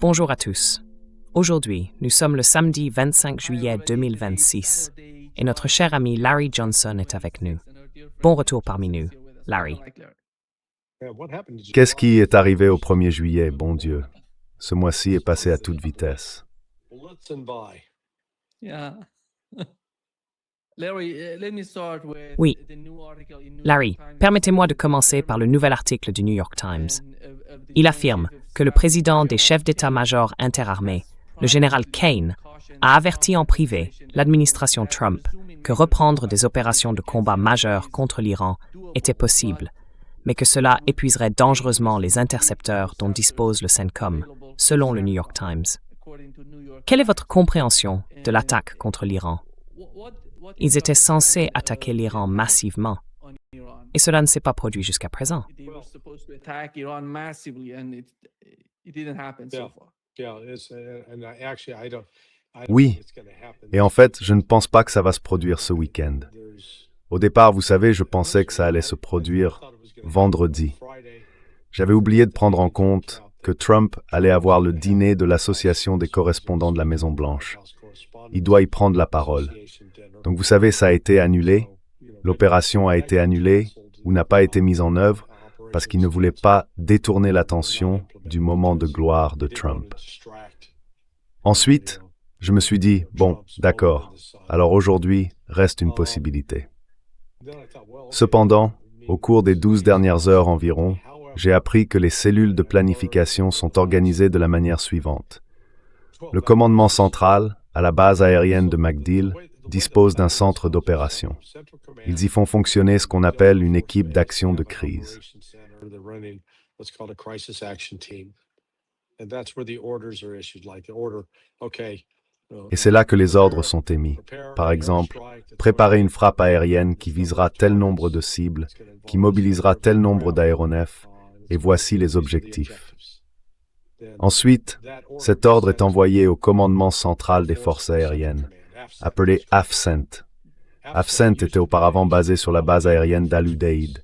Bonjour à tous. Aujourd'hui, nous sommes le samedi 25 juillet 2026 et notre cher ami Larry Johnson est avec nous. Bon retour parmi nous, Larry. Qu'est-ce qui est arrivé au 1er juillet, bon Dieu? Ce mois-ci est passé à toute vitesse. Oui, Larry, permettez-moi de commencer par le nouvel article du New York Times. Il affirme que le président des chefs d'état-major interarmés, le général Kane, a averti en privé l'administration Trump que reprendre des opérations de combat majeures contre l'Iran était possible, mais que cela épuiserait dangereusement les intercepteurs dont dispose le CENTCOM, selon le New York Times. Quelle est votre compréhension de l'attaque contre l'Iran? Ils étaient censés attaquer l'Iran massivement, et cela ne s'est pas produit jusqu'à présent. Oui, et en fait, je ne pense pas que ça va se produire ce week-end. Au départ, vous savez, je pensais que ça allait se produire vendredi. J'avais oublié de prendre en compte que Trump allait avoir le dîner de l'Association des correspondants de la Maison-Blanche. Il doit y prendre la parole. Donc vous savez, ça a été annulé, l'opération a été annulée ou n'a pas été mise en œuvre parce qu'il ne voulait pas détourner l'attention du moment de gloire de Trump. Ensuite, je me suis dit, bon, d'accord, alors aujourd'hui reste une possibilité. Cependant, au cours des 12 dernières heures environ, j'ai appris que les cellules de planification sont organisées de la manière suivante. Le commandement central, à la base aérienne de MacDill, dispose d'un centre d'opération. Ils y font fonctionner ce qu'on appelle une équipe d'action de crise. Et c'est là que les ordres sont émis. Par exemple, préparer une frappe aérienne qui visera tel nombre de cibles, qui mobilisera tel nombre d'aéronefs, et voici les objectifs. Ensuite, cet ordre est envoyé au commandement central des forces aériennes, appelé AFCENT. AFCENT était auparavant basé sur la base aérienne d'Al-Udeid.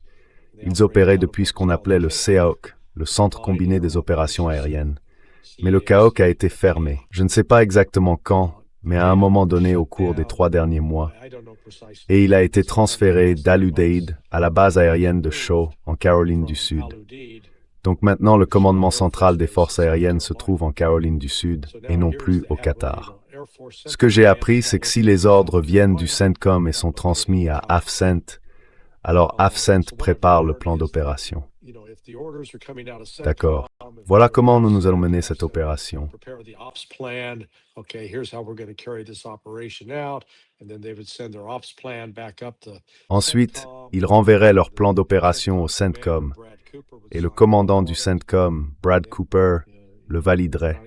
Ils opéraient depuis ce qu'on appelait le CAOC, le Centre combiné des opérations aériennes. Mais le CAOC a été fermé. Je ne sais pas exactement quand, mais à un moment donné au cours des 3 derniers mois. Et il a été transféré d'Al-Udeid à la base aérienne de Shaw, en Caroline du Sud. Donc maintenant, le commandement central des forces aériennes se trouve en Caroline du Sud et non plus au Qatar. Ce que j'ai appris, c'est que si les ordres viennent du CENTCOM et sont transmis à AFCENT, alors AFCENT prépare le plan d'opération. D'accord. Voilà comment nous allons mener cette opération. Ensuite, ils renverraient leur plan d'opération au CENTCOM, et le commandant du CENTCOM, Brad Cooper, le validerait.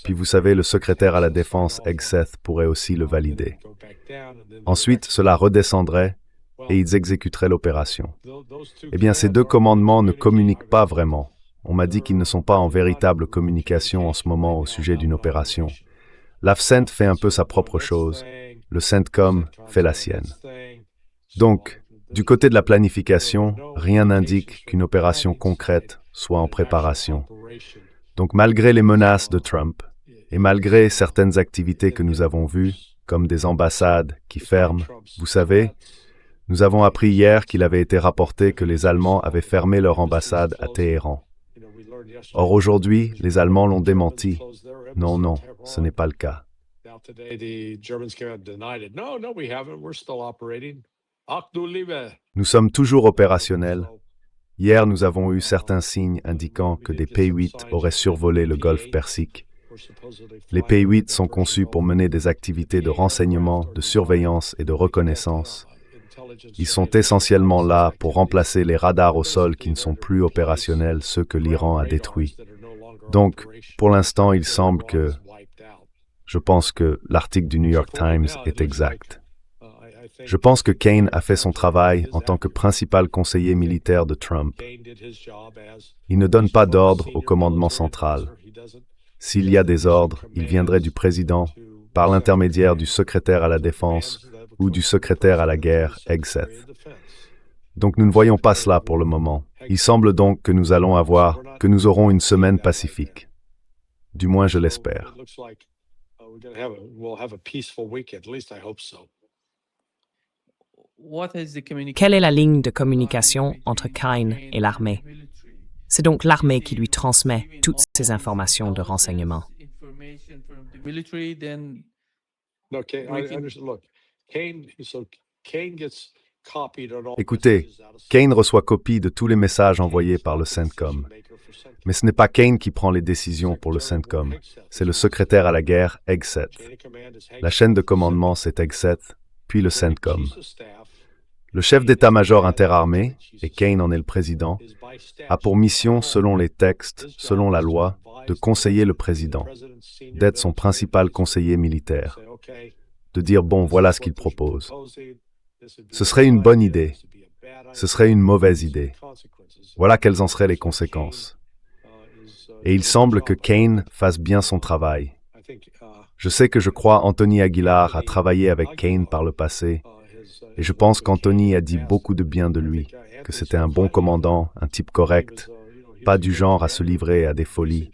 Puis vous savez, le secrétaire à la Défense, Hegseth, pourrait aussi le valider. Ensuite, cela redescendrait et ils exécuteraient l'opération. Eh bien, ces deux commandements ne communiquent pas vraiment. On m'a dit qu'ils ne sont pas en véritable communication en ce moment au sujet d'une opération. L'AFCENT fait un peu sa propre chose, le CENTCOM fait la sienne. Donc, du côté de la planification, rien n'indique qu'une opération concrète soit en préparation. Donc, malgré les menaces de Trump, et malgré certaines activités que nous avons vues, comme des ambassades qui ferment, vous savez, nous avons appris hier qu'il avait été rapporté que les Allemands avaient fermé leur ambassade à Téhéran. Or aujourd'hui, les Allemands l'ont démenti. Non, ce n'est pas le cas. Nous sommes toujours opérationnels. Hier, nous avons eu certains signes indiquant que des P-8 auraient survolé le golfe Persique. Les P-8 sont conçus pour mener des activités de renseignement, de surveillance et de reconnaissance. Ils sont essentiellement là pour remplacer les radars au sol qui ne sont plus opérationnels, ceux que l'Iran a détruits. Donc, pour l'instant, il semble que... Je pense que l'article du New York Times est exact. Je pense que Kane a fait son travail en tant que principal conseiller militaire de Trump. Il ne donne pas d'ordre au commandement central. S'il y a des ordres, ils viendraient du président, par l'intermédiaire du secrétaire à la Défense ou du secrétaire à la guerre, Hegseth. Donc nous ne voyons pas cela pour le moment. Il semble donc que nous aurons une semaine pacifique. Du moins, je l'espère. Quelle est la ligne de communication entre Kane et l'armée? C'est donc l'armée qui lui transmet toutes ces informations de renseignement. Écoutez, Kane reçoit copie de tous les messages envoyés par le CENTCOM. Mais ce n'est pas Kane qui prend les décisions pour le CENTCOM, c'est le secrétaire à la guerre, Hegseth. La chaîne de commandement, c'est Hegseth, puis le CENTCOM. Le chef d'état-major interarmé, et Kane en est le président, a pour mission, selon les textes, selon la loi, de conseiller le président, d'être son principal conseiller militaire, de dire « bon, voilà ce qu'il propose ». Ce serait une bonne idée, ce serait une mauvaise idée. Voilà quelles en seraient les conséquences. Et il semble que Kane fasse bien son travail. Je sais que je crois Anthony Aguilar a travaillé avec Kane par le passé, et je pense qu'Anthony a dit beaucoup de bien de lui, que c'était un bon commandant, un type correct, pas du genre à se livrer à des folies.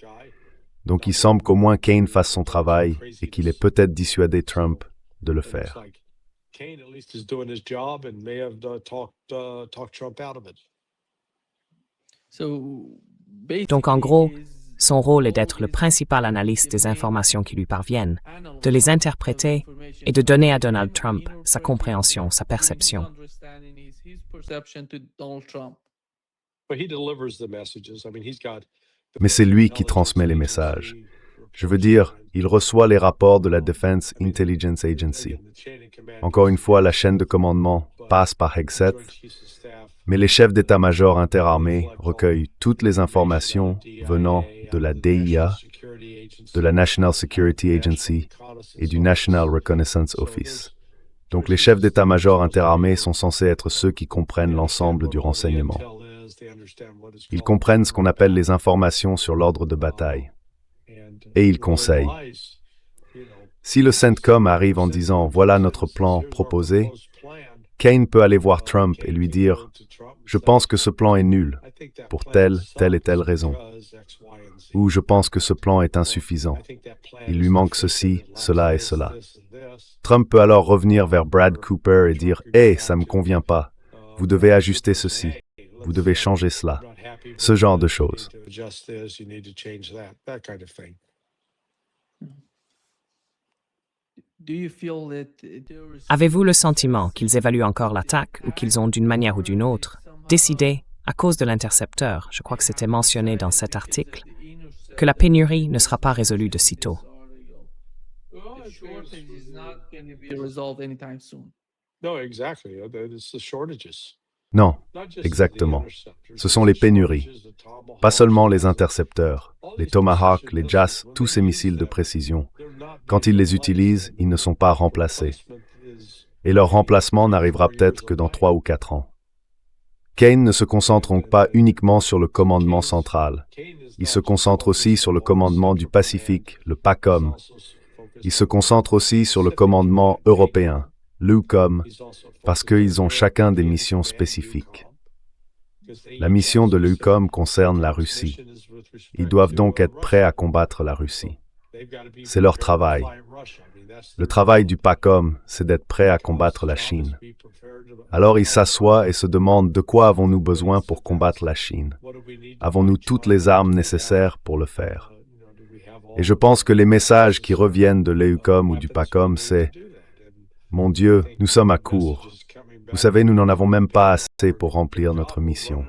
Donc il semble qu'au moins Kane fasse son travail et qu'il ait peut-être dissuadé Trump de le faire. Donc en gros, son rôle est d'être le principal analyste des informations qui lui parviennent, de les interpréter et de donner à Donald Trump sa compréhension, sa perception. Mais c'est lui qui transmet les messages. Je veux dire, il reçoit les rapports de la Defense Intelligence Agency. Encore une fois, la chaîne de commandement passe par Hegseth, mais les chefs d'état-major interarmés recueillent toutes les informations venant de la DIA, de la National Security Agency et du National Reconnaissance Office. Donc les chefs d'état-major interarmés sont censés être ceux qui comprennent l'ensemble du renseignement. Ils comprennent ce qu'on appelle les informations sur l'ordre de bataille. Et ils conseillent. Si le CENTCOM arrive en disant « voilà notre plan proposé », Kane peut aller voir Trump et lui dire « je pense que ce plan est nul, pour telle et telle raison » ou « je pense que ce plan est insuffisant, il lui manque ceci, cela et cela ». Trump peut alors revenir vers Brad Cooper et dire « hey, ça ne me convient pas, vous devez ajuster ceci, vous devez changer cela », ce genre de choses. Avez-vous le sentiment qu'ils évaluent encore l'attaque ou qu'ils ont, d'une manière ou d'une autre, décidé, à cause de l'intercepteur, je crois que c'était mentionné dans cet article, que la pénurie ne sera pas résolue de sitôt? Non, exactement. Ce sont les pénuries. Pas seulement les intercepteurs, les Tomahawk, les JAS, tous ces missiles de précision. Quand ils les utilisent, ils ne sont pas remplacés. Et leur remplacement n'arrivera peut-être que dans 3 ou 4 ans. Kane ne se concentre donc pas uniquement sur le commandement central. Il se concentre aussi sur le commandement du Pacifique, le PACOM. Il se concentre aussi sur le commandement européen, l'EUCOM, parce qu'ils ont chacun des missions spécifiques. La mission de l'EUCOM concerne la Russie. Ils doivent donc être prêts à combattre la Russie. C'est leur travail. Le travail du PACOM, c'est d'être prêt à combattre la Chine. Alors ils s'assoient et se demandent de quoi avons-nous besoin pour combattre la Chine? Avons-nous toutes les armes nécessaires pour le faire? Et je pense que les messages qui reviennent de l'EUCOM ou du PACOM, c'est « Mon Dieu, nous sommes à court. Vous savez, nous n'en avons même pas assez pour remplir notre mission. »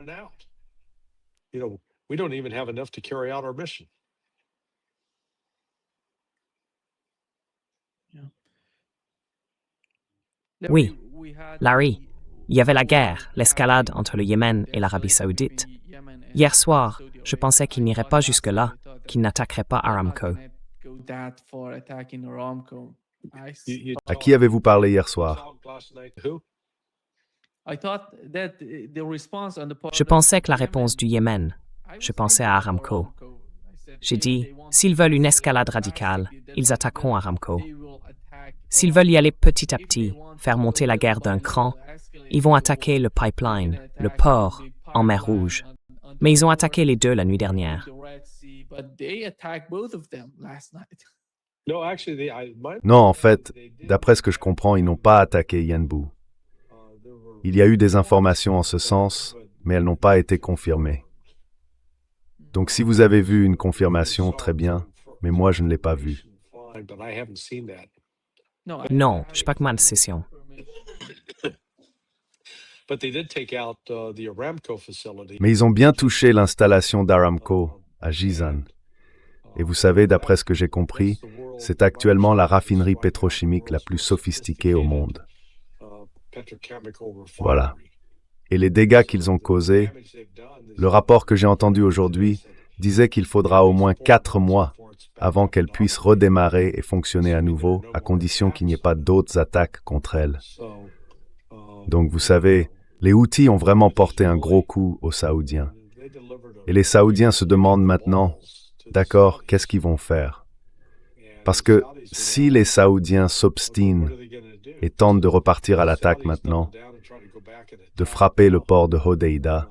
Oui, Larry, il y avait la guerre, l'escalade entre le Yémen et l'Arabie saoudite. Hier soir, je pensais qu'il n'irait pas jusque-là, qu'il n'attaquerait pas Aramco. À qui avez-vous parlé hier soir? Je pensais que la réponse du Yémen, je pensais à Aramco. J'ai dit, s'ils veulent une escalade radicale, ils attaqueront Aramco. S'ils veulent y aller petit à petit, faire monter la guerre d'un cran, ils vont attaquer le pipeline, le port, en mer Rouge. mais ils ont attaqué les deux la nuit dernière. Non, en fait, d'après ce que je comprends, ils n'ont pas attaqué Yanbu. Il y a eu des informations en ce sens, mais elles n'ont pas été confirmées. Donc si vous avez vu une confirmation, très bien, mais moi je ne l'ai pas vue. Non, je n'ai pas commandé de session. Mais ils ont bien touché l'installation d'Aramco à Jizan. Et vous savez, d'après ce que j'ai compris, c'est actuellement la raffinerie pétrochimique la plus sophistiquée au monde. Voilà. Et les dégâts qu'ils ont causés, le rapport que j'ai entendu aujourd'hui disait qu'il faudra au moins 4 mois avant qu'elle puisse redémarrer et fonctionner à nouveau, à condition qu'il n'y ait pas d'autres attaques contre elle. Donc vous savez, les Houthis ont vraiment porté un gros coup aux Saoudiens. Et les Saoudiens se demandent maintenant, d'accord, qu'est-ce qu'ils vont faire? Parce que si les Saoudiens s'obstinent et tentent de repartir à l'attaque maintenant, de frapper le port de Hodeïda,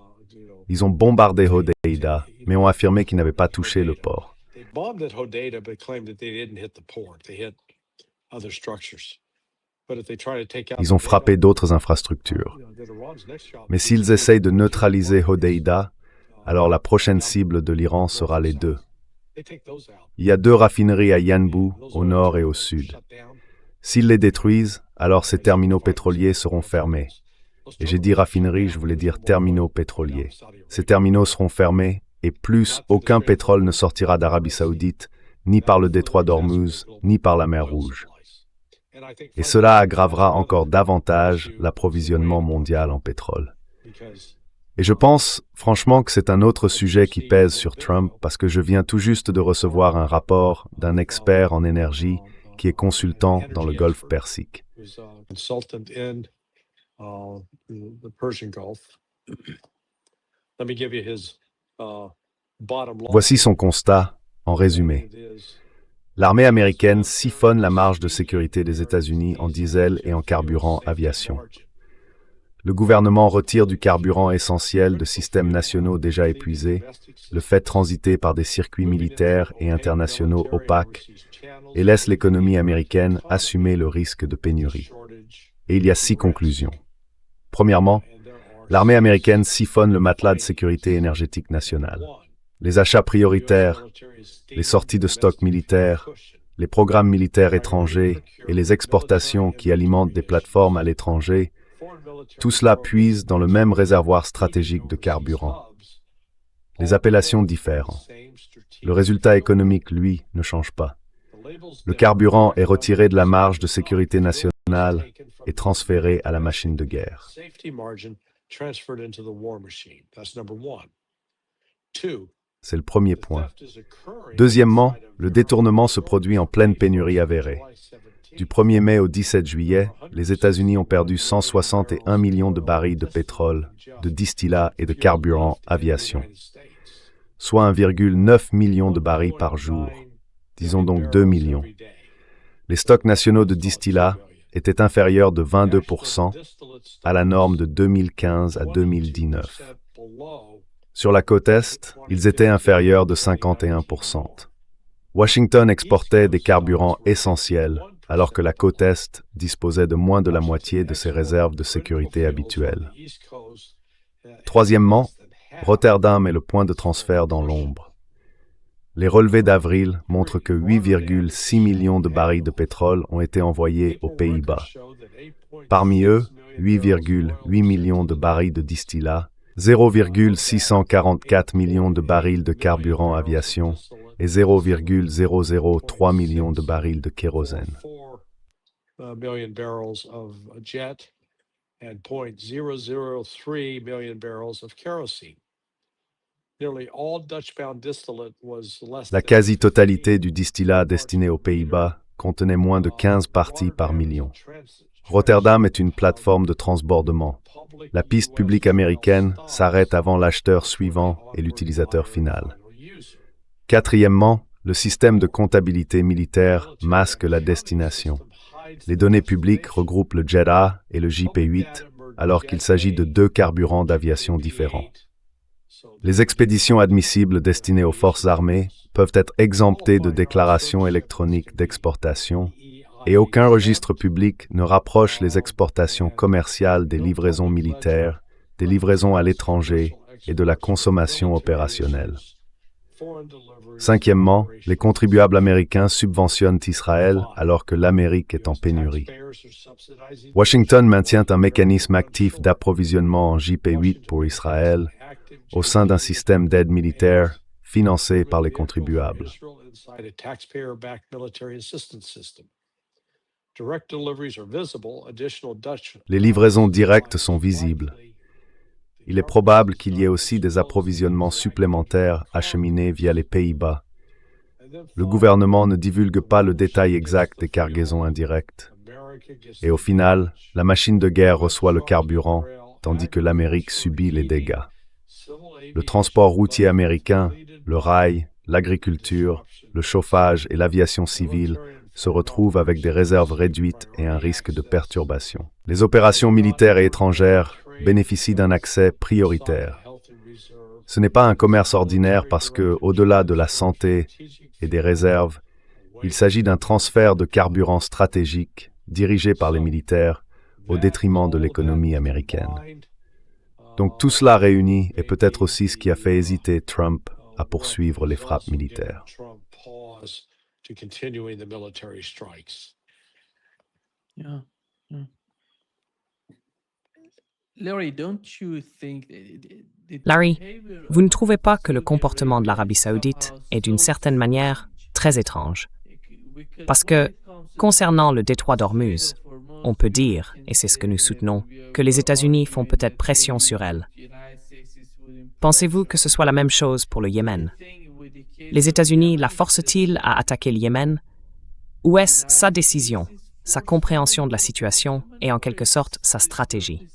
ils ont bombardé Hodeïda, mais ont affirmé qu'ils n'avaient pas touché le port. Ils ont frappé d'autres infrastructures. Mais s'ils essayent de neutraliser Hodeïda, alors la prochaine cible de l'Iran sera les deux. Il y a 2 raffineries à Yanbu, au nord et au sud. S'ils les détruisent, alors ces terminaux pétroliers seront fermés. Et j'ai dit raffinerie, je voulais dire terminaux pétroliers. Ces terminaux seront fermés, et plus aucun pétrole ne sortira d'Arabie Saoudite, ni par le détroit d'Ormuz, ni par la mer Rouge. Et cela aggravera encore davantage l'approvisionnement mondial en pétrole. Et je pense, franchement, que c'est un autre sujet qui pèse sur Trump, parce que je viens tout juste de recevoir un rapport d'un expert en énergie qui est consultant dans le Golfe Persique. Voici son constat, en résumé. L'armée américaine siphonne la marge de sécurité des États-Unis en diesel et en carburant aviation. Le gouvernement retire du carburant essentiel de systèmes nationaux déjà épuisés, le fait transiter par des circuits militaires et internationaux opaques, et laisse l'économie américaine assumer le risque de pénurie. Et il y a 6 conclusions. Premièrement, l'armée américaine siphonne le matelas de sécurité énergétique nationale. Les achats prioritaires, les sorties de stocks militaires, les programmes militaires étrangers et les exportations qui alimentent des plateformes à l'étranger, tout cela puise dans le même réservoir stratégique de carburant. Les appellations diffèrent. Le résultat économique, lui, ne change pas. Le carburant est retiré de la marge de sécurité nationale et transféré à la machine de guerre. C'est le premier point. Deuxièmement, le détournement se produit en pleine pénurie avérée. Du 1er mai au 17 juillet, les États-Unis ont perdu 161 millions de barils de pétrole, de distillats et de carburant aviation, soit 1,9 million de barils par jour, disons donc 2 millions. Les stocks nationaux de distillats étaient inférieurs de 22% à la norme de 2015 à 2019. Sur la côte Est, ils étaient inférieurs de 51%. Washington exportait des carburants essentiels, alors que la côte Est disposait de moins de la moitié de ses réserves de sécurité habituelles. Troisièmement, Rotterdam est le point de transfert dans l'ombre. Les relevés d'avril montrent que 8,6 millions de barils de pétrole ont été envoyés aux Pays-Bas. Parmi eux, 8,8 millions de barils de distillats, 0,644 millions de barils de carburant aviation et 0,003 millions de barils de kérosène. La quasi-totalité du distillat destiné aux Pays-Bas contenait moins de 15 parties par million. Rotterdam est une plateforme de transbordement. La piste publique américaine s'arrête avant l'acheteur suivant et l'utilisateur final. Quatrièmement, le système de comptabilité militaire masque la destination. Les données publiques regroupent le Jet A et le JP-8, alors qu'il s'agit de 2 carburants d'aviation différents. Les expéditions admissibles destinées aux forces armées peuvent être exemptées de déclaration électronique d'exportation et aucun registre public ne rapproche les exportations commerciales des livraisons militaires, des livraisons à l'étranger et de la consommation opérationnelle. Cinquièmement, les contribuables américains subventionnent Israël alors que l'Amérique est en pénurie. Washington maintient un mécanisme actif d'approvisionnement en JP-8 pour Israël au sein d'un système d'aide militaire financé par les contribuables. Les livraisons directes sont visibles. Il est probable qu'il y ait aussi des approvisionnements supplémentaires acheminés via les Pays-Bas. Le gouvernement ne divulgue pas le détail exact des cargaisons indirectes. Et au final, la machine de guerre reçoit le carburant, tandis que l'Amérique subit les dégâts. Le transport routier américain, le rail, l'agriculture, le chauffage et l'aviation civile se retrouvent avec des réserves réduites et un risque de perturbation. Les opérations militaires et étrangères bénéficient d'un accès prioritaire. Ce n'est pas un commerce ordinaire parce que, au-delà de la santé et des réserves, il s'agit d'un transfert de carburant stratégique dirigé par les militaires au détriment de l'économie américaine. Donc tout cela réuni est peut-être aussi ce qui a fait hésiter Trump à poursuivre les frappes militaires. Larry, vous ne trouvez pas que le comportement de l'Arabie saoudite est d'une certaine manière très étrange? Parce que, concernant le détroit d'Ormuz, on peut dire, et c'est ce que nous soutenons, que les États-Unis font peut-être pression sur elle. Pensez-vous que ce soit la même chose pour le Yémen? Les États-Unis la forcent-ils à attaquer le Yémen? Ou est-ce sa décision, sa compréhension de la situation et en quelque sorte sa stratégie?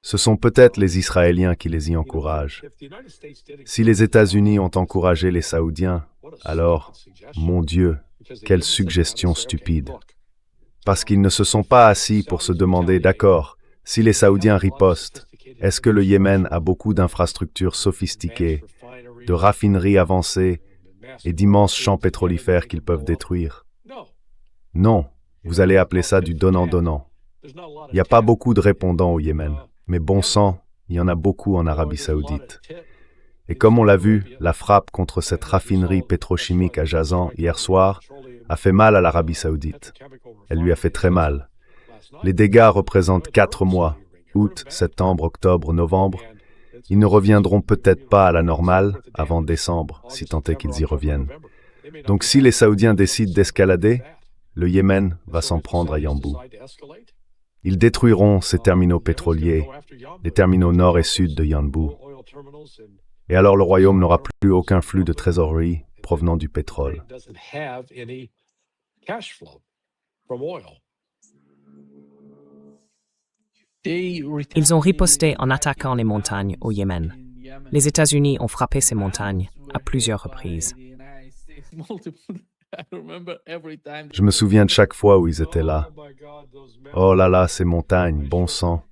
Ce sont peut-être les Israéliens qui les y encouragent. Si les États-Unis ont encouragé les Saoudiens, alors, mon Dieu, quelle suggestion stupide. Parce qu'ils ne se sont pas assis pour se demander, d'accord, si les Saoudiens ripostent, est-ce que le Yémen a beaucoup d'infrastructures sophistiquées, de raffineries avancées et d'immenses champs pétrolifères qu'ils peuvent détruire? Non, vous allez appeler ça du donnant-donnant. Il n'y a pas beaucoup de répondants au Yémen, mais bon sang, il y en a beaucoup en Arabie saoudite. Et comme on l'a vu, la frappe contre cette raffinerie pétrochimique à Jazan hier soir a fait mal à l'Arabie saoudite. Elle lui a fait très mal. Les dégâts représentent 4 mois, août, septembre, octobre, novembre. Ils ne reviendront peut-être pas à la normale avant décembre, si tant est qu'ils y reviennent. Donc si les Saoudiens décident d'escalader, le Yémen va s'en prendre à Yanbu. Ils détruiront ces terminaux pétroliers, les terminaux nord et sud de Yanbu. Et alors le royaume n'aura plus aucun flux de trésorerie provenant du pétrole. Ils ont riposté en attaquant les montagnes au Yémen. Les États-Unis ont frappé ces montagnes à plusieurs reprises. Je me souviens de chaque fois où ils étaient là. Oh là là, ces montagnes, bon sang.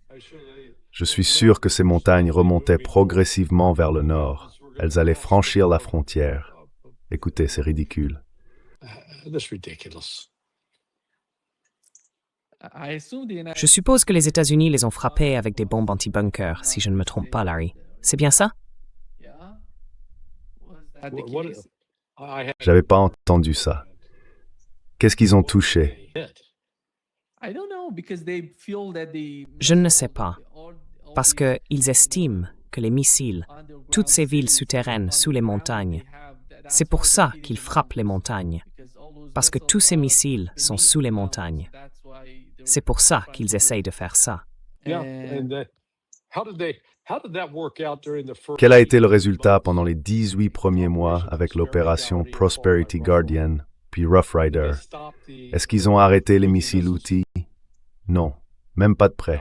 Je suis sûr que ces montagnes remontaient progressivement vers le nord. Elles allaient franchir la frontière. Écoutez, c'est ridicule. Je suppose que les États-Unis les ont frappés avec des bombes anti-bunker, si je ne me trompe pas, Larry. C'est bien ça? J'avais pas entendu ça. Qu'est-ce qu'ils ont touché? Je ne sais pas, parce qu'ils estiment que les missiles, toutes ces villes souterraines sous les montagnes, c'est pour ça qu'ils frappent les montagnes, parce que tous ces missiles sont sous les montagnes. C'est pour ça qu'ils essayent de faire ça. Quel a été le résultat pendant les 18 premiers mois avec l'opération Prosperity Guardian, puis Rough Rider? Est-ce qu'ils ont arrêté les missiles Houthis? Non, même pas de près.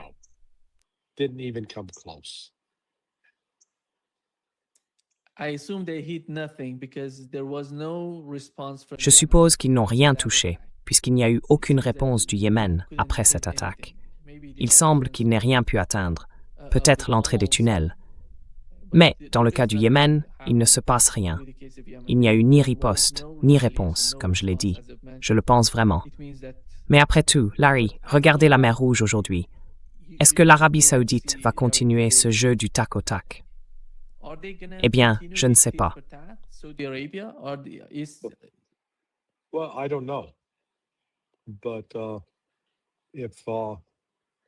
Je suppose qu'ils n'ont rien touché, puisqu'il n'y a eu aucune réponse du Yémen après cette attaque. Il semble qu'il n'ait rien pu atteindre, peut-être l'entrée des tunnels. Mais, dans le cas du Yémen, il ne se passe rien. Il n'y a eu ni riposte, ni réponse, comme je l'ai dit. Je le pense vraiment. Mais après tout, Larry, regardez la mer Rouge aujourd'hui. Est-ce que l'Arabie Saoudite va continuer ce jeu du tac au tac? Eh bien, je ne sais pas. Well, I don't know. But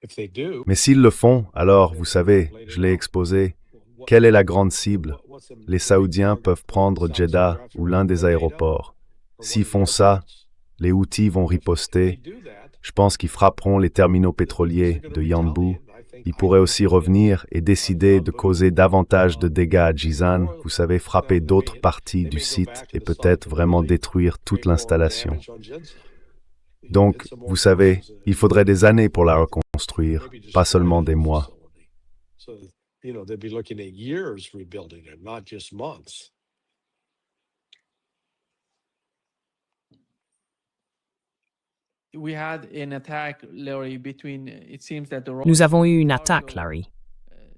if they do, Mais s'ils le font, alors, vous savez, je l'ai exposé, quelle est la grande cible? Les Saoudiens peuvent prendre Jeddah ou l'un des aéroports. S'ils font ça, les Houthis vont riposter. Je pense qu'ils frapperont les terminaux pétroliers de Yanbu. Ils pourraient aussi revenir et décider de causer davantage de dégâts à Jizan, vous savez, frapper d'autres parties du site et peut-être vraiment détruire toute l'installation. Donc, vous savez, il faudrait des années pour la reconstruire, pas seulement des mois. so they'd be looking at years rebuilding it, not just months. Nous avons eu une attaque, Larry.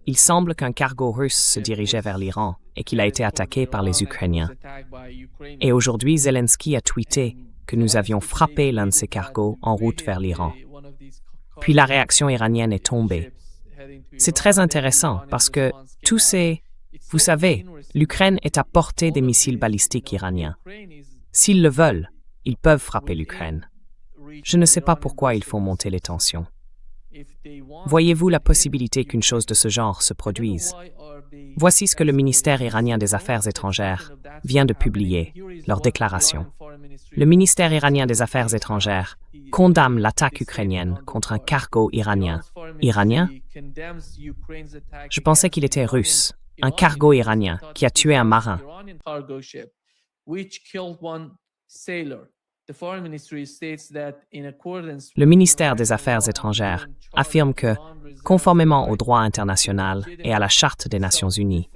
Il semble qu'un cargo russe se dirigeait vers l'Iran et qu'il a été attaqué par les Ukrainiens. Et aujourd'hui, Zelensky a tweeté que nous avions frappé l'un de ces cargos en route vers l'Iran. Puis la réaction iranienne est tombée. C'est très intéressant parce que tous ces... Vous savez, l'Ukraine est à portée des missiles balistiques iraniens. S'ils le veulent, ils peuvent frapper l'Ukraine. Je ne sais pas pourquoi ils font monter les tensions. Voyez-vous la possibilité qu'une chose de ce genre se produise? Voici ce que le ministère iranien des Affaires étrangères vient de publier, leur déclaration. Le ministère iranien des Affaires étrangères condamne l'attaque ukrainienne contre un cargo iranien. Iranien? Je pensais qu'il était russe. Un cargo iranien qui a tué un marin. Le ministère des Affaires étrangères affirme que, conformément au droit international et à la Charte des Nations unies,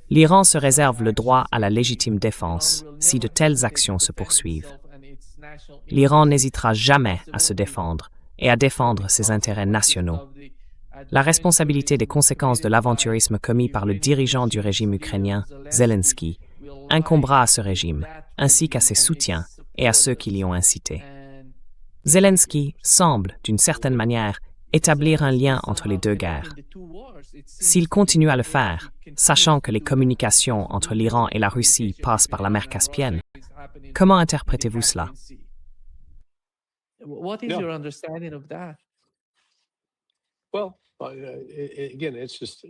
l'Iran se réserve le droit à la légitime défense si de telles actions se poursuivent. L'Iran n'hésitera jamais à se défendre et à défendre ses intérêts nationaux. La responsabilité des conséquences de l'aventurisme commis par le dirigeant du régime ukrainien, Zelensky, incombera à ce régime, ainsi qu'à ses soutiens et à ceux qui l'y ont incité. Zelensky semble, d'une certaine manière, établir un lien entre les deux guerres. S'il continue à le faire, sachant que les communications entre l'Iran et la Russie passent par la mer Caspienne, comment interprétez-vous cela? Well, again, it's just,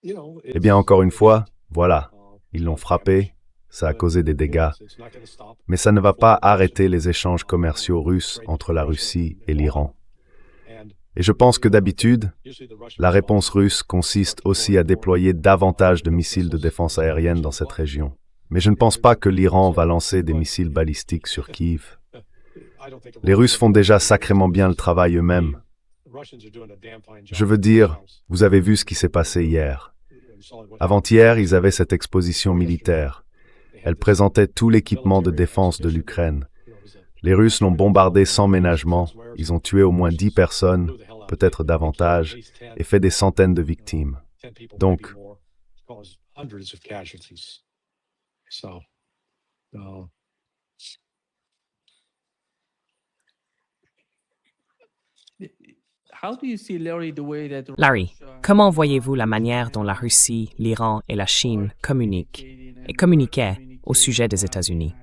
Eh bien, encore une fois, voilà, ils l'ont frappé, ça a causé des dégâts, mais ça ne va pas arrêter les échanges commerciaux russes entre la Russie et l'Iran. Et je pense que d'habitude, la réponse russe consiste aussi à déployer davantage de missiles de défense aérienne dans cette région. Mais je ne pense pas que l'Iran va lancer des missiles balistiques sur Kiev. Les Russes font déjà sacrément bien le travail eux-mêmes. Je veux dire, vous avez vu ce qui s'est passé hier. Avant-hier, ils avaient cette exposition militaire. Elle présentait tout l'équipement de défense de l'Ukraine. Les Russes l'ont bombardé sans ménagement. Ils ont tué au moins 10 personnes, peut-être davantage, et fait des centaines de victimes. Donc, Larry, comment voyez-vous la manière dont la Russie, l'Iran et la Chine communiquent et communiquaient au sujet des États-Unis?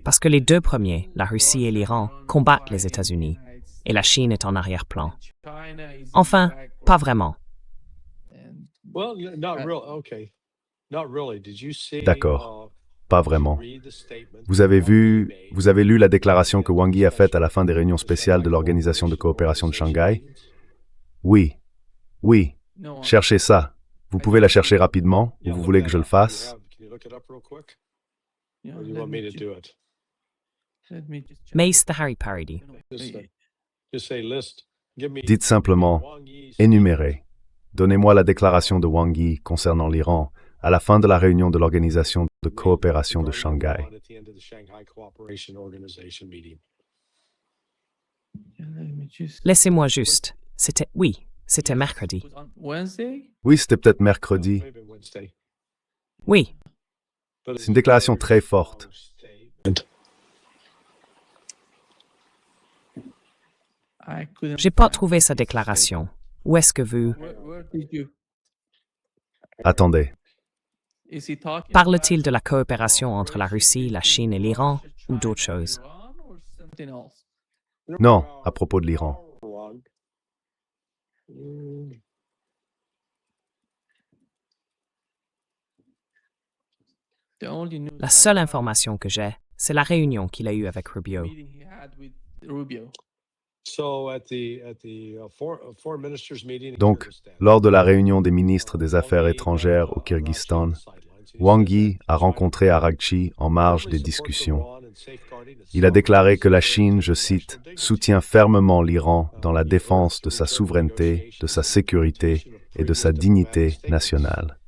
Parce que les deux premiers, la Russie et l'Iran, combattent les États-Unis, et la Chine est en arrière-plan. Enfin, pas vraiment. D'accord, pas vraiment. Vous avez lu la déclaration que Wang Yi a faite à la fin des réunions spéciales de l'Organisation de coopération de Shanghai? Oui, cherchez ça. Vous pouvez la chercher rapidement, ou vous voulez que je le fasse? Mace the Harry Parody. Dites simplement « énumérez ». Donnez-moi la déclaration de Wang Yi concernant l'Iran à la fin de la réunion de l'Organisation de coopération de Shanghai. Laissez-moi juste. C'était mercredi. Oui, c'était peut-être mercredi. Maybe Wednesday. Oui, C'est une déclaration très forte. j'ai pas trouvé sa déclaration. Où est-ce que vous... Attendez. Parle-t-il de la coopération entre la Russie, la Chine et l'Iran ou d'autres choses? Non, à propos de l'Iran. La seule information que j'ai, c'est la réunion qu'il a eue avec Rubio. Donc, lors de la réunion des ministres des Affaires étrangères au Kyrgyzstan, Wang Yi a rencontré Araqchi en marge des discussions. Il a déclaré que la Chine, je cite, « soutient fermement l'Iran dans la défense de sa souveraineté, de sa sécurité et de sa dignité nationale ».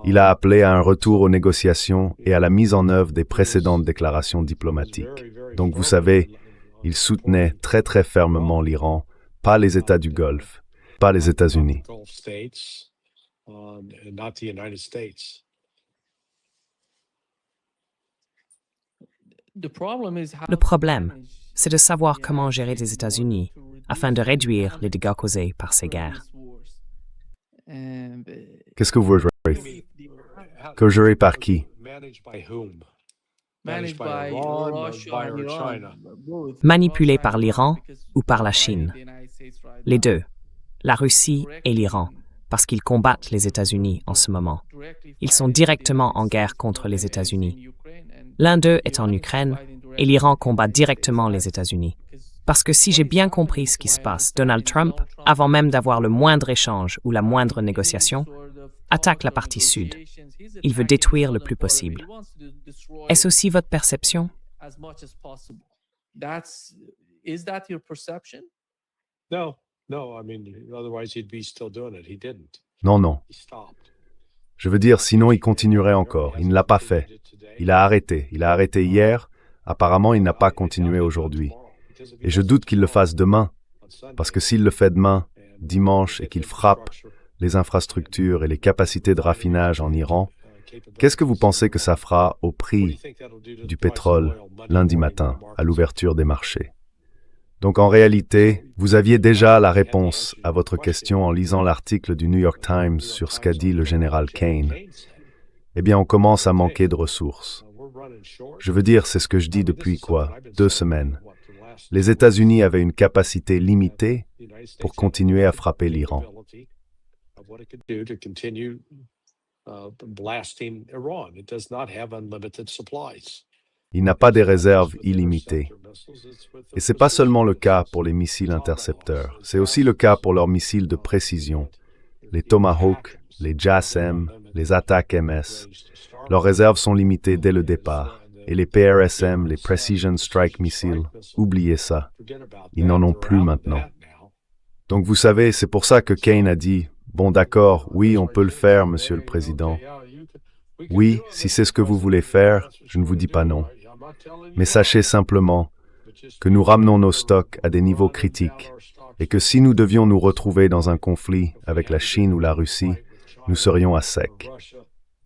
Il a appelé à un retour aux négociations et à la mise en œuvre des précédentes déclarations diplomatiques. Donc vous savez, il soutenait très très fermement l'Iran, pas les États du Golfe, pas les États-Unis. Le problème, c'est de savoir comment gérer les États-Unis afin de réduire les dégâts causés par ces guerres. Qu'est-ce que vous voulez? Que gérer par qui? Manipulés par l'Iran ou par la Chine? Les deux, la Russie et l'Iran, parce qu'ils combattent les États-Unis en ce moment. Ils sont directement en guerre contre les États-Unis. L'un d'eux est en Ukraine et l'Iran combat directement les États-Unis. Parce que si j'ai bien compris ce qui se passe, Donald Trump, avant même d'avoir le moindre échange ou la moindre négociation, attaque la partie sud. Il veut détruire le plus possible. Est-ce aussi votre perception? Non, non. Je veux dire, sinon il continuerait encore. Il ne l'a pas fait. Il a arrêté. Il a arrêté hier. Apparemment, il n'a pas continué aujourd'hui. Et je doute qu'il le fasse demain. Parce que s'il le fait demain, dimanche, et qu'il frappe les infrastructures et les capacités de raffinage en Iran, qu'est-ce que vous pensez que ça fera au prix du pétrole lundi matin, à l'ouverture des marchés? Donc en réalité, vous aviez déjà la réponse à votre question en lisant l'article du New York Times sur ce qu'a dit le général Kane. Eh bien, on commence à manquer de ressources. Je veux dire, c'est ce que je dis depuis 2 semaines. Les États-Unis avaient une capacité limitée pour continuer à frapper l'Iran. Il n'a pas des réserves illimitées. Et ce n'est pas seulement le cas pour les missiles intercepteurs, c'est aussi le cas pour leurs missiles de précision, les Tomahawk, les JASSM, les attaques MS. Leurs réserves sont limitées dès le départ. Et les PRSM, les Precision Strike Missiles, oubliez ça. Ils n'en ont plus maintenant. Donc vous savez, c'est pour ça que Kane a dit « Bon d'accord, oui, on peut le faire, Monsieur le Président. Oui, si c'est ce que vous voulez faire, je ne vous dis pas non. Mais sachez simplement que nous ramenons nos stocks à des niveaux critiques et que si nous devions nous retrouver dans un conflit avec la Chine ou la Russie, nous serions à sec. »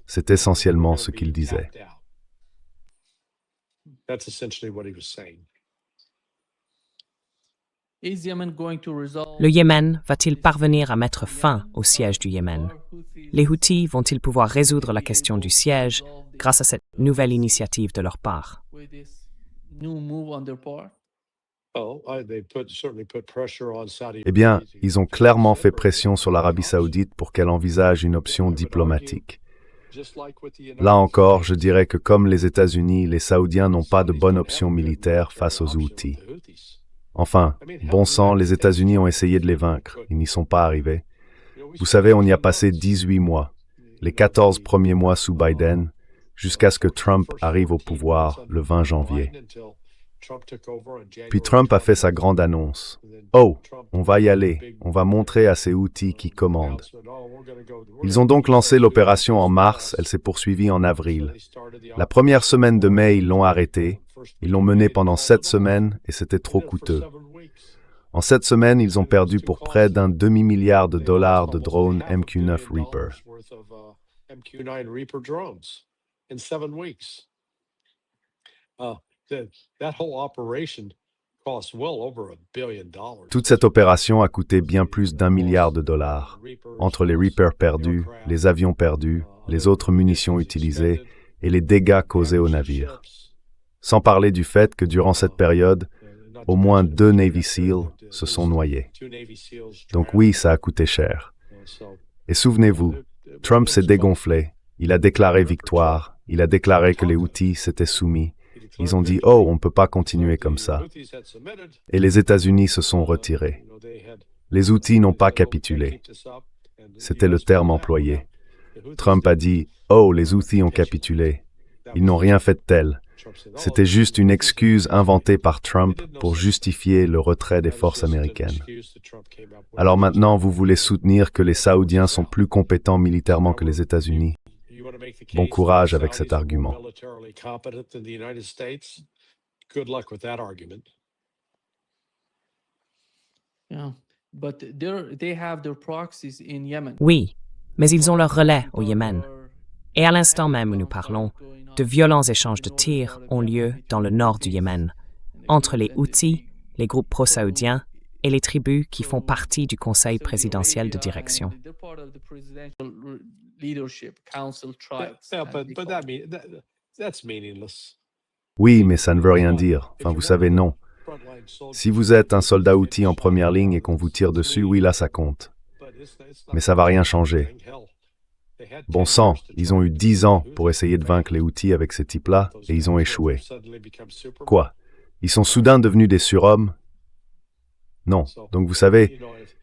C'est essentiellement ce qu'il disait. That's essentially what he was saying. Le Yémen va-t-il parvenir à mettre fin au siège du Yémen? Les Houthis vont-ils pouvoir résoudre la question du siège grâce à cette nouvelle initiative de leur part? Eh bien, ils ont clairement fait pression sur l'Arabie saoudite pour qu'elle envisage une option diplomatique. Là encore, je dirais que comme les États-Unis, les Saoudiens n'ont pas de bonne option militaire face aux Houthis. Enfin, bon sang, les États-Unis ont essayé de les vaincre. Ils n'y sont pas arrivés. Vous savez, on y a passé 18 mois, les 14 premiers mois sous Biden, jusqu'à ce que Trump arrive au pouvoir le 20 janvier. Puis Trump a fait sa grande annonce. « Oh, on va y aller, on va montrer à ces Houthis qui commandent. » Ils ont donc lancé l'opération en mars, elle s'est poursuivie en avril. La première semaine de mai, ils l'ont arrêté. Ils l'ont menée pendant 7 semaines et c'était trop coûteux. En 7 semaines, ils ont perdu pour près d'un demi-milliard de dollars de drones MQ-9 Reaper. MQ-9 Reaper drones in 7 weeks. That whole operation cost well over $1 billion. Toute cette opération a coûté bien plus d'1 milliard de dollars. Entre les Reapers perdus, les avions perdus, les autres munitions utilisées et les dégâts causés aux navires. Sans parler du fait que durant cette période, au moins 2 Navy SEAL se sont noyés. Donc oui, ça a coûté cher. Et souvenez-vous, Trump s'est dégonflé, il a déclaré victoire, il a déclaré que les Houthis s'étaient soumis. Ils ont dit « Oh, on ne peut pas continuer comme ça ». Et les États-Unis se sont retirés. Les Houthis n'ont pas capitulé. C'était le terme employé. Trump a dit « Oh, les Houthis ont capitulé ». Ils n'ont rien fait de tel. C'était juste une excuse inventée par Trump pour justifier le retrait des forces américaines. Alors maintenant, vous voulez soutenir que les Saoudiens sont plus compétents militairement que les États-Unis. Bon courage avec cet argument. Oui, mais ils ont leur relais au Yémen. Et à l'instant même où nous parlons, de violents échanges de tirs ont lieu dans le nord du Yémen, entre les Houthis, les groupes pro-saoudiens et les tribus qui font partie du Conseil présidentiel de direction. Oui, mais ça ne veut rien dire. Enfin, vous savez, non. Si vous êtes un soldat Houthi en première ligne et qu'on vous tire dessus, oui, là, ça compte. Mais ça va rien changer. Bon sang, ils ont eu 10 ans pour essayer de vaincre les Houthis avec ces types-là, et ils ont échoué. Quoi? Ils sont soudain devenus des surhommes? Non. Donc vous savez,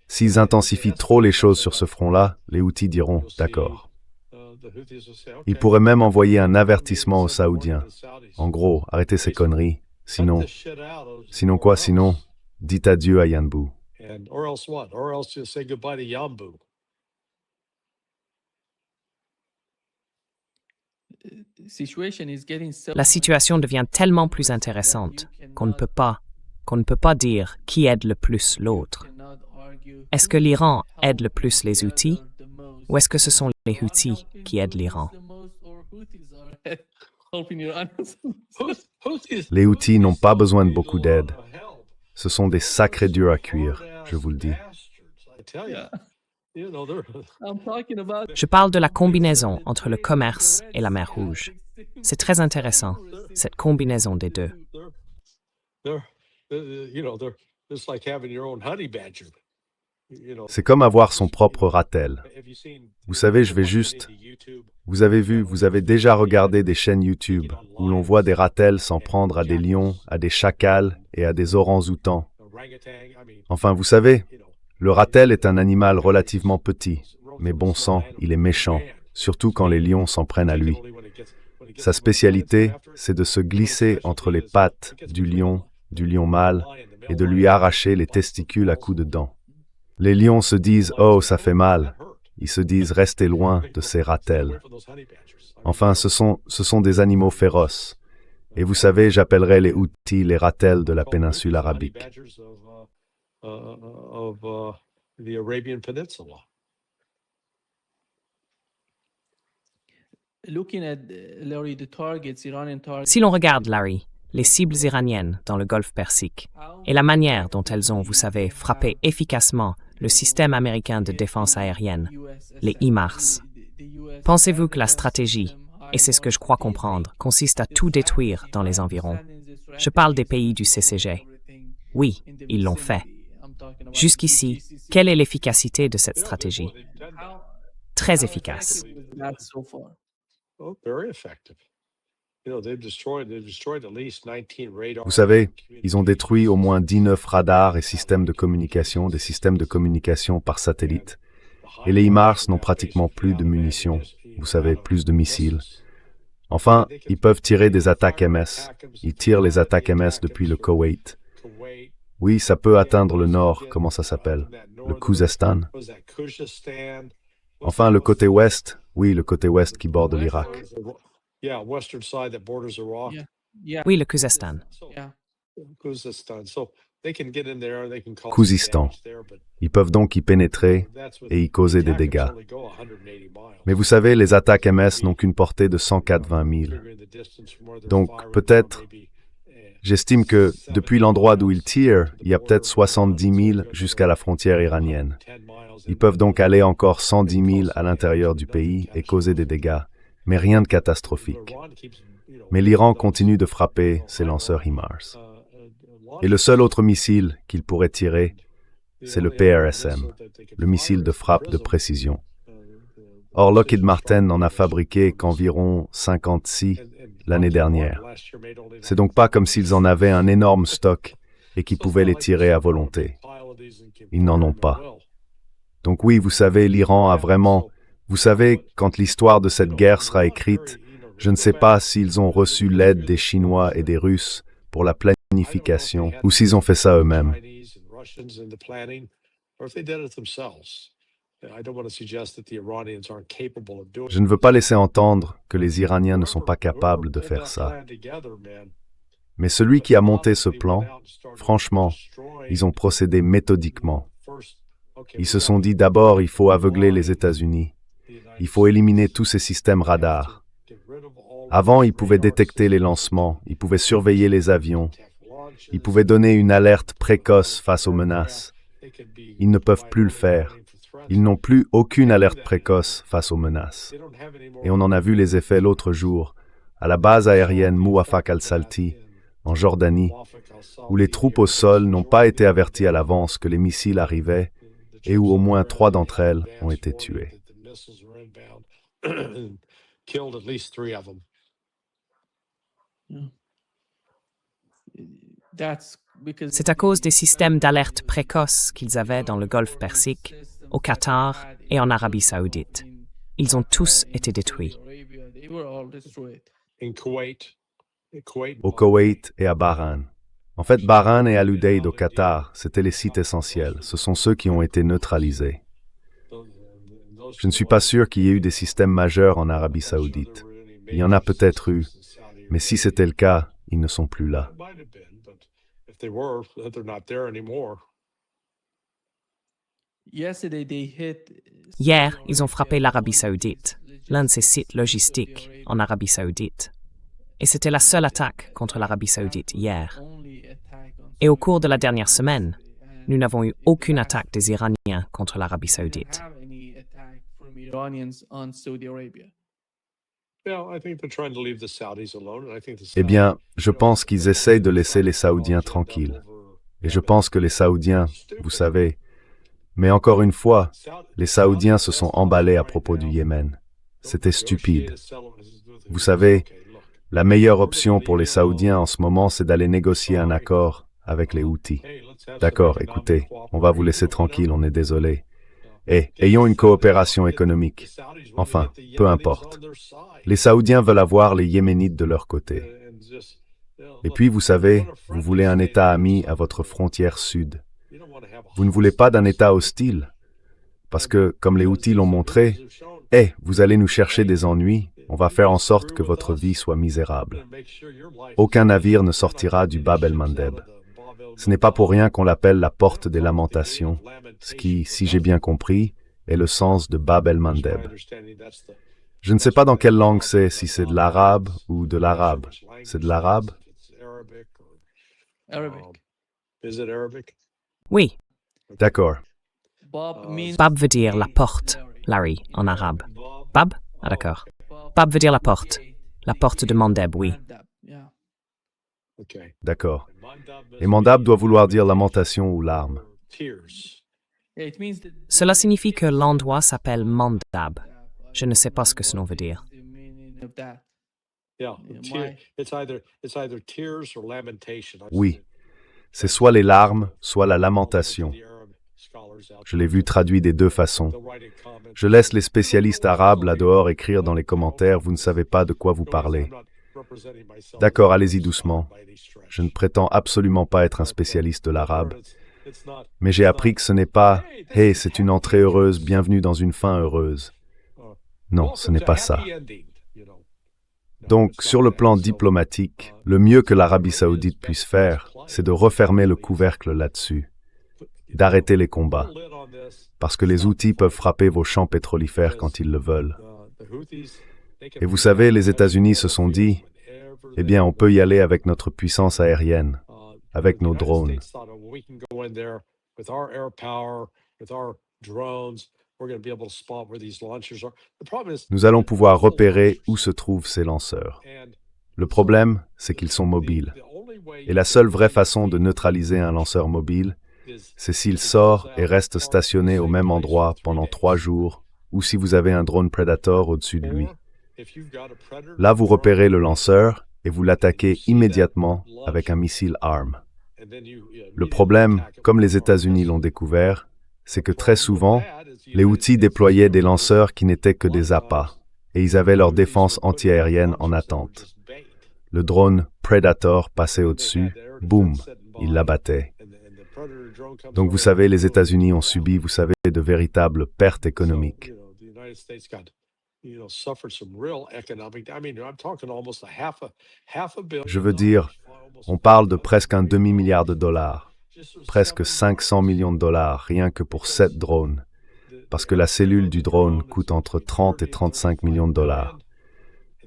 s'ils intensifient trop les choses sur ce front-là, les Houthis diront « d'accord ». Ils pourraient même envoyer un avertissement aux Saoudiens. En gros, arrêtez ces conneries. Sinon quoi, sinon, dites adieu à Yanbu. La situation devient tellement plus intéressante qu'on ne peut pas dire qui aide le plus l'autre. Est-ce que l'Iran aide le plus les Houthis ou est-ce que ce sont les Houthis qui aident l'Iran? Les Houthis n'ont pas besoin de beaucoup d'aide. Ce sont des sacrés durs à cuire, je vous le dis. Je parle de la combinaison entre le commerce et la mer Rouge. C'est très intéressant, cette combinaison des deux. C'est comme avoir son propre ratel. Vous savez, vous avez déjà regardé des chaînes YouTube où l'on voit des ratels s'en prendre à des lions, à des chacals et à des orang-outans. Enfin, vous savez, le ratel est un animal relativement petit, mais bon sang, il est méchant, surtout quand les lions s'en prennent à lui. Sa spécialité, c'est de se glisser entre les pattes du lion mâle, et de lui arracher les testicules à coups de dents. Les lions se disent « Oh, ça fait mal ». Ils se disent « Restez loin de ces ratels ». Enfin, ce sont des animaux féroces. Et vous savez, j'appellerais les Houthis les ratels de la péninsule arabique. Si l'on regarde, Larry, les cibles iraniennes dans le Golfe Persique et la manière dont elles ont, vous savez, frappé efficacement le système américain de défense aérienne, les HIMARS, pensez-vous que la stratégie, et c'est ce que je crois comprendre, consiste à tout détruire dans les environs? Je parle des pays du CCG. Oui, ils l'ont fait. Jusqu'ici, quelle est l'efficacité de cette stratégie? Très efficace. Vous savez, ils ont détruit au moins 19 radars et systèmes de communication, des systèmes de communication par satellite. Et les HIMARS n'ont pratiquement plus de munitions, vous savez, plus de missiles. Enfin, ils peuvent tirer des attaques MS. Ils tirent les attaques MS depuis le Koweït. Oui, ça peut atteindre le nord, comment ça s'appelle? Le Khouzestan. Enfin, le côté ouest, oui, le côté ouest qui borde l'Irak. Oui, le Khouzestan. Khuzistan. Ils peuvent donc y pénétrer et y causer des dégâts. Mais vous savez, les attaques MS n'ont qu'une portée de 180 000. Donc, peut-être, j'estime que, depuis l'endroit d'où ils tirent, il y a peut-être 70 000 jusqu'à la frontière iranienne. Ils peuvent donc aller encore 110 000 à l'intérieur du pays et causer des dégâts, mais rien de catastrophique. Mais l'Iran continue de frapper ses lanceurs HIMARS. Et le seul autre missile qu'ils pourraient tirer, c'est le PRSM, le missile de frappe de précision. Or, Lockheed Martin n'en a fabriqué qu'environ 56 l'année dernière. C'est donc pas comme s'ils en avaient un énorme stock et qu'ils pouvaient les tirer à volonté. Ils n'en ont pas. Donc oui, vous savez, l'Iran a vraiment... Vous savez, quand l'histoire de cette guerre sera écrite, je ne sais pas s'ils ont reçu l'aide des Chinois et des Russes pour la planification ou s'ils ont fait ça eux-mêmes. Je ne veux pas laisser entendre que les Iraniens ne sont pas capables de faire ça. Mais celui qui a monté ce plan, franchement, ils ont procédé méthodiquement. Ils se sont dit d'abord, il faut aveugler les États-Unis. Il faut éliminer tous ces systèmes radars. Avant, ils pouvaient détecter les lancements, ils pouvaient surveiller les avions, ils pouvaient donner une alerte précoce face aux menaces. Ils ne peuvent plus le faire. Ils n'ont plus aucune alerte précoce face aux menaces. Et on en a vu les effets l'autre jour, à la base aérienne Mouafak al-Salti, en Jordanie, où les troupes au sol n'ont pas été averties à l'avance que les missiles arrivaient et où au moins 3 d'entre elles ont été tuées. C'est à cause des systèmes d'alerte précoce qu'ils avaient dans le Golfe Persique, au Qatar et en Arabie Saoudite. Ils ont tous été détruits. Au Koweït et à Bahreïn. En fait, Bahreïn et Al-Udeid au Qatar, c'étaient les sites essentiels. Ce sont ceux qui ont été neutralisés. Je ne suis pas sûr qu'il y ait eu des systèmes majeurs en Arabie Saoudite. Il y en a peut-être eu, mais si c'était le cas, ils ne sont plus là. Hier, ils ont frappé l'Arabie Saoudite, l'un de ses sites logistiques en Arabie Saoudite. Et c'était la seule attaque contre l'Arabie Saoudite hier. Et au cours de la dernière semaine, nous n'avons eu aucune attaque des Iraniens contre l'Arabie Saoudite. Eh bien, je pense qu'ils essayent de laisser les Saoudiens tranquilles. Et je pense que les Saoudiens, vous savez, mais encore une fois, les Saoudiens se sont emballés à propos du Yémen. C'était stupide. Vous savez, la meilleure option pour les Saoudiens en ce moment, c'est d'aller négocier un accord avec les Houthis. D'accord, écoutez, on va vous laisser tranquille, on est désolé. Et ayons une coopération économique. Enfin, peu importe. Les Saoudiens veulent avoir les Yéménites de leur côté. Et puis, vous savez, vous voulez un État ami à votre frontière sud. Vous ne voulez pas d'un État hostile. Parce que, comme les Houthis l'ont montré, vous allez nous chercher des ennuis, on va faire en sorte que votre vie soit misérable. Aucun navire ne sortira du Bab el-Mandeb. Ce n'est pas pour rien qu'on l'appelle la porte des lamentations, ce qui, si j'ai bien compris, est le sens de Bab el-Mandeb. Je ne sais pas dans quelle langue c'est, si c'est de l'arabe ou de l'arabe. C'est de l'arabe? Oui, D'accord. Bab veut dire la porte, Larry, en arabe. Bab? Ah d'accord. Bab veut dire la porte de Mandeb, oui. D'accord. Et Mandab doit vouloir dire lamentation ou larmes. Cela signifie que l'endroit s'appelle Mandab. Je ne sais pas ce que ce nom veut dire. Oui. C'est soit les larmes, soit la lamentation. Je l'ai vu traduit des deux façons. Je laisse les spécialistes arabes là dehors écrire dans les commentaires, vous ne savez pas de quoi vous parlez. D'accord, allez-y doucement. Je ne prétends absolument pas être un spécialiste de l'arabe, mais j'ai appris que ce n'est pas « Hey, c'est une entrée heureuse, bienvenue dans une fin heureuse ». Non, ce n'est pas ça. Donc, sur le plan diplomatique, le mieux que l'Arabie saoudite puisse faire, c'est de refermer le couvercle là-dessus, d'arrêter les combats, parce que les Houthis peuvent frapper vos champs pétrolifères quand ils le veulent. Et vous savez, les États-Unis se sont dit, eh bien, on peut y aller avec notre puissance aérienne, avec nos drones. Nous allons pouvoir repérer où se trouvent ces lanceurs. Le problème, c'est qu'ils sont mobiles. Et la seule vraie façon de neutraliser un lanceur mobile, c'est s'il sort et reste stationné au même endroit pendant 3 jours, ou si vous avez un drone Predator au-dessus de lui. Là, vous repérez le lanceur et vous l'attaquez immédiatement avec un missile ARM. Le problème, comme les États-Unis l'ont découvert, c'est que très souvent, les Houthis déployaient des lanceurs qui n'étaient que des appâts, et ils avaient leur défense antiaérienne en attente. Le drone Predator passait au-dessus, boum, il l'abattait. Donc vous savez, les États-Unis ont subi, vous savez, de véritables pertes économiques. Je veux dire, on parle de presque un demi-milliard de dollars, presque 500 millions de dollars rien que pour 7 drones, parce que la cellule du drone coûte entre 30 et 35 millions de dollars.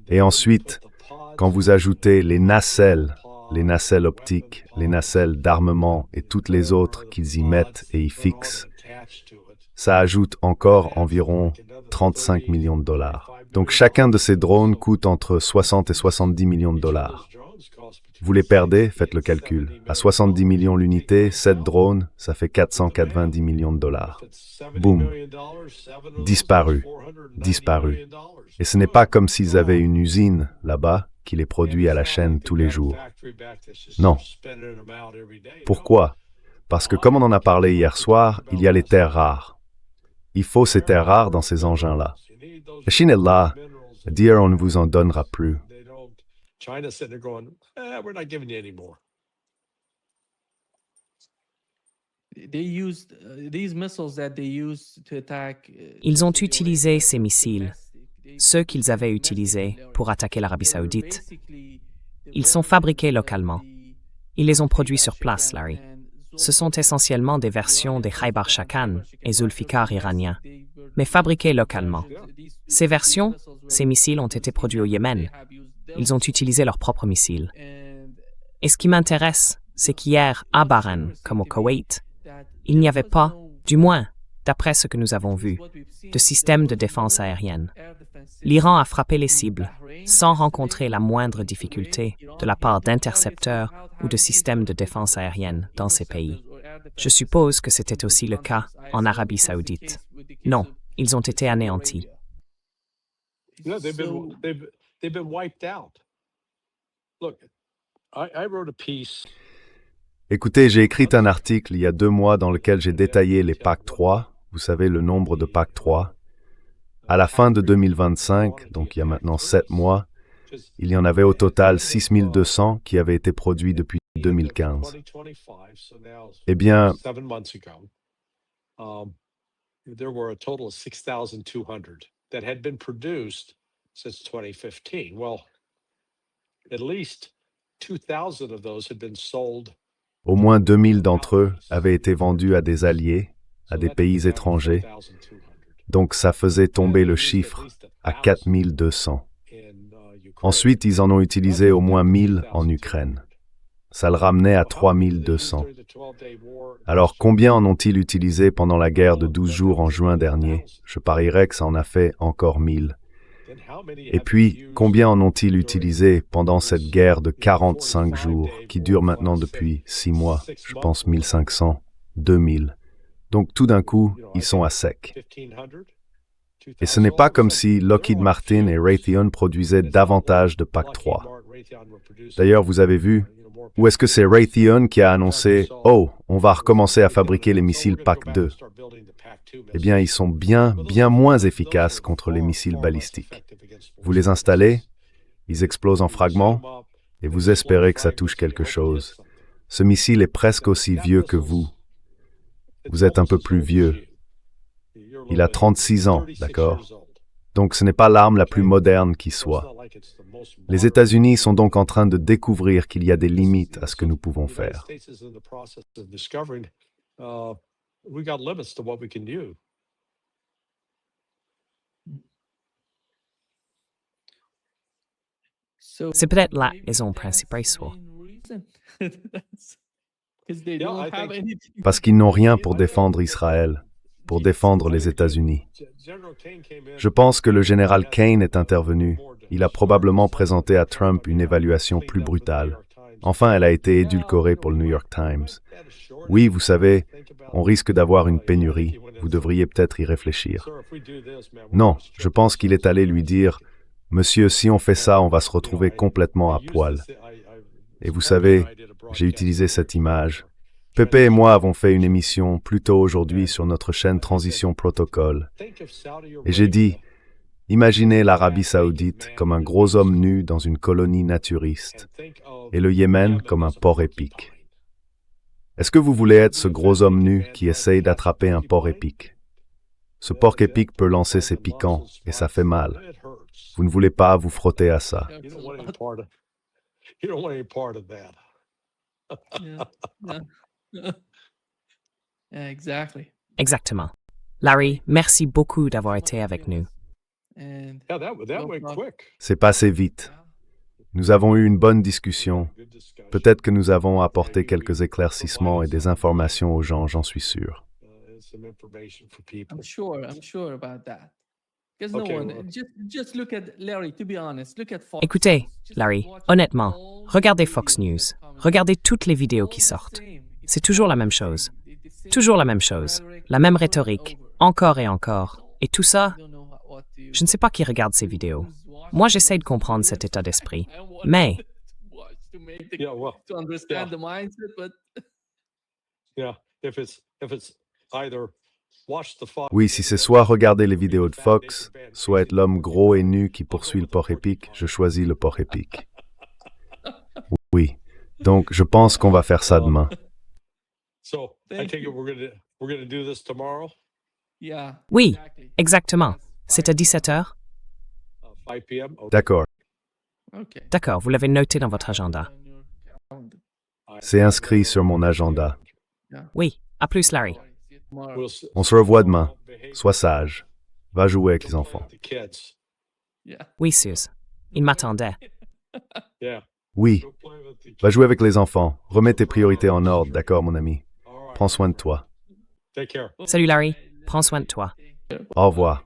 Et ensuite, quand vous ajoutez les nacelles optiques, les nacelles d'armement et toutes les autres qu'ils y mettent et y fixent, ça ajoute encore environ 35 millions de dollars. Donc chacun de ces drones coûte entre 60 et 70 millions de dollars. Vous les perdez, faites le calcul. À 70 millions l'unité, 7 drones, ça fait 490 millions de dollars. Boum. Disparu. Disparu. Et ce n'est pas comme s'ils avaient une usine là-bas qui les produit à la chaîne tous les jours. Non. Pourquoi? Parce que comme on en a parlé hier soir, il y a les terres rares. Il faut ces terres rares dans ces engins-là. La Chine est là, dire on ne vous en donnera plus. Ils ont utilisé ces missiles, ceux qu'ils avaient utilisés pour attaquer l'Arabie saoudite. Ils sont fabriqués localement. Ils les ont produits sur place, Larry. Ce sont essentiellement des versions des Khaybar Shakan et Zulfikar iraniens, mais fabriqués localement. Ces versions, ces missiles ont été produits au Yémen. Ils ont utilisé leurs propres missiles. Et ce qui m'intéresse, c'est qu'hier, à Bahreïn, comme au Koweït, il n'y avait pas, du moins, d'après ce que nous avons vu, de système de défense aérienne. L'Iran a frappé les cibles, sans rencontrer la moindre difficulté de la part d'intercepteurs ou de systèmes de défense aérienne dans ces pays. Je suppose que c'était aussi le cas en Arabie saoudite. Non, ils ont été anéantis. Écoutez, j'ai écrit un article il y a 2 mois dans lequel j'ai détaillé les PAC-3, vous savez le nombre de PAC-3. À la fin de 2025, donc il y a maintenant 7 mois, il y en avait au total 6200 qui avaient été produits depuis 2015. Eh bien, au moins 2000 d'entre eux avaient été vendus à des alliés, à des pays étrangers. Donc ça faisait tomber le chiffre à 4200. Ensuite, ils en ont utilisé au moins 1000 en Ukraine. Ça le ramenait à 3200. Alors combien en ont-ils utilisé pendant la guerre de 12 jours en juin dernier? Je parierais que ça en a fait encore 1000. Et puis, combien en ont-ils utilisé pendant cette guerre de 45 jours qui dure maintenant depuis 6 mois? Je pense 1500, 2000. Donc tout d'un coup, ils sont à sec. Et ce n'est pas comme si Lockheed Martin et Raytheon produisaient davantage de PAC-3. D'ailleurs, vous avez vu, ou est-ce que c'est Raytheon qui a annoncé « Oh, on va recommencer à fabriquer les missiles PAC-2 » Eh bien, ils sont bien moins efficaces contre les missiles balistiques. Vous les installez, ils explosent en fragments, et vous espérez que ça touche quelque chose. Ce missile est presque aussi vieux que vous. Vous êtes un peu plus vieux. Il a 36 ans, d'accord? Donc ce n'est pas l'arme la plus moderne qui soit. Les États-Unis sont donc en train de découvrir qu'il y a des limites à ce que nous pouvons faire. C'est peut-être la raison principale. Parce qu'ils n'ont rien pour défendre Israël, pour défendre les États-Unis. Je pense que le général Kane est intervenu. Il a probablement présenté à Trump une évaluation plus brutale. Enfin, elle a été édulcorée pour le New York Times. Oui, vous savez, on risque d'avoir une pénurie. Vous devriez peut-être y réfléchir. Non, je pense qu'il est allé lui dire « Monsieur, si on fait ça, on va se retrouver complètement à poil. » Et vous savez, j'ai utilisé cette image. Pepe et moi avons fait une émission plus tôt aujourd'hui sur notre chaîne Transition Protocol. Et j'ai dit, imaginez l'Arabie Saoudite comme un gros homme nu dans une colonie naturiste et le Yémen comme un porc épic. Est-ce que vous voulez être ce gros homme nu qui essaye d'attraper un porc épic? Ce porc épic peut lancer ses piquants et ça fait mal. Vous ne voulez pas vous frotter à ça. Exactement. Larry, merci beaucoup d'avoir été avec nous. C'est passé vite. Nous avons eu une bonne discussion. Peut-être que nous avons apporté quelques éclaircissements et des informations aux gens, j'en suis sûr. I'm sure about that. Because no one, just look at Larry. To be honest, look at Fox. Écoutez, Larry, honnêtement, regardez Fox News. Regardez toutes les vidéos qui sortent. C'est toujours la même chose. Toujours la même chose. La même rhétorique, encore et encore. Et tout ça, je ne sais pas qui regarde ces vidéos. Moi, j'essaie de comprendre cet état d'esprit. Mais, To understand the mindset, but Oui, si c'est soit regarder les vidéos de Fox, soit être l'homme gros et nu qui poursuit le porc épic, je choisis le porc épic. Oui. Donc, je pense qu'on va faire ça demain. yeah. oui, exactement. C'est à 17h? D'accord. Okay. D'accord, vous l'avez noté dans votre agenda. C'est inscrit sur mon agenda. Oui, à plus, Larry. On se revoit demain. Sois sage. Va jouer avec les enfants. Yeah. Oui, Suze. Il m'attendait. Oui. Va jouer avec les enfants. Remets tes priorités en ordre, d'accord, mon ami? Prends soin de toi. Salut, Larry. Prends soin de toi. Au revoir.